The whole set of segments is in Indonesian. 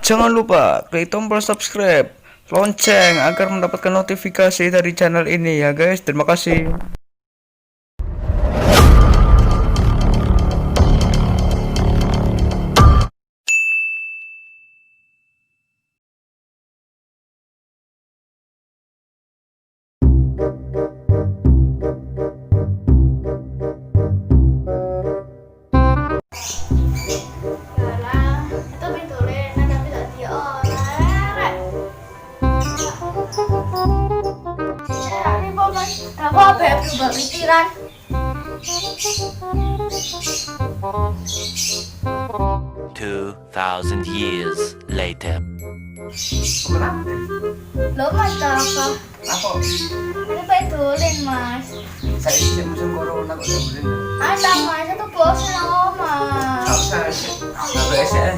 Jangan lupa klik tombol subscribe, lonceng agar mendapatkan notifikasi dari channel ini ya guys. Terima kasih. Apa ya berubah pikiran? 2,000 years later. Lo mas apa? Apa? Ini pedulin mas. Saya isi musim corona kok sebutin. Ada mas, itu bosan sama mas. Apa sih? Apa sih?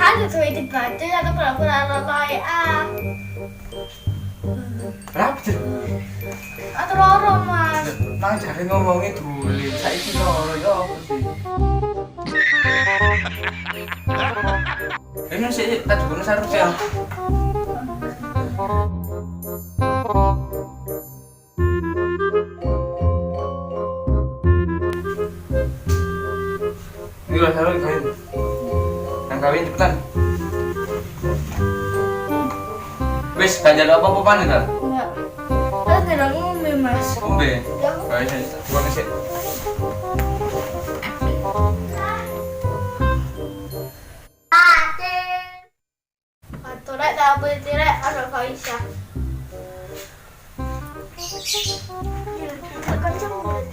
Ada tuh itu baca atau pura-pura loloi Berapa sih? atau loro mas. Nang jare ngomongnya dulu. Saya isi loro ya apa sih? Ini sih tadi gue sarung sih. Ini lah sarung kawin. Yang kawin cepetan. Wis ganjal apa-apa pan enggak? Enggak. Terus tidak ngombe mas. Ombe. Ya. Guys, gua ngasih. Atau rek tak boleh tirek ada Faisha.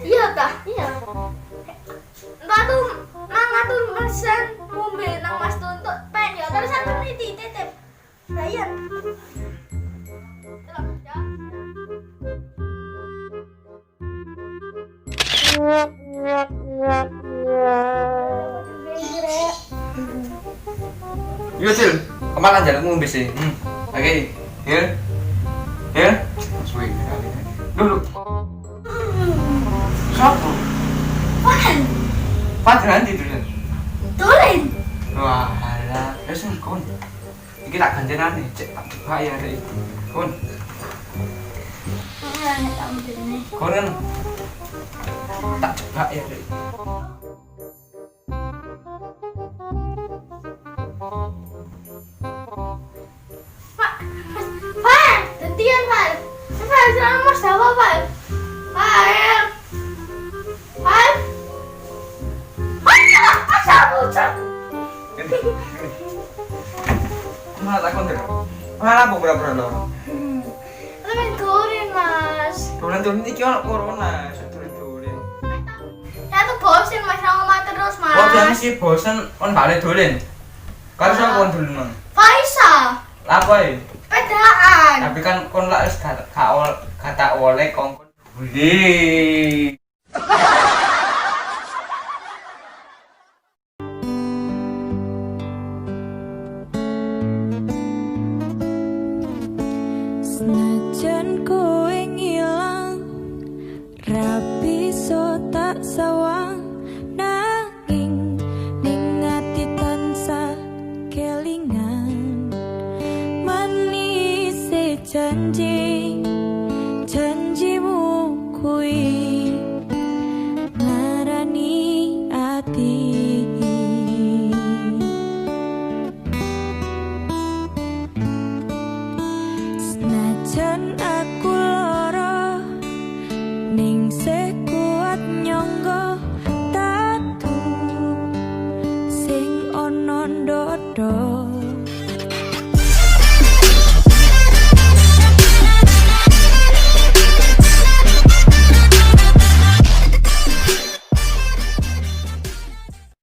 Iya dah, iya. Enggak tuh, tuh mesen ngombe nang mas tuntut pen ya terus aku nih titip. Ryan. Yo, Cil. Kemarin jalan ngombe sih. Oke. Here. Here. Suwi. Dulu. Siapa? Pan, Pak nanti dulu. tulen. Wah, alah. Wis kon. Iki tak ganjenane, cek tak bayar iki. Kon. Nek kamu ini. Kon kan tak jebak ya, Dek. Pak, Pak, gantian Pak. Pak, jangan mas apa Pak? Pak, Pak. Mas apa Cak? Malah tak konter. Malah apa pura-pura lo? Tapi goreng mas. Turun-turun iki ono corona, turun-turun. Saya tuh bosen mas sama terus mas. Kok jangan sih bosen on balik dolen. Karo sapa kon dolen mon? Faisa, Apa ya? pedaan. Tapi kan kon lak wis kata oleh kongkon. Budi. Senajan kowe ngilang, rapi so tak sawang, nanging ning ati tansah kelingan, manis janji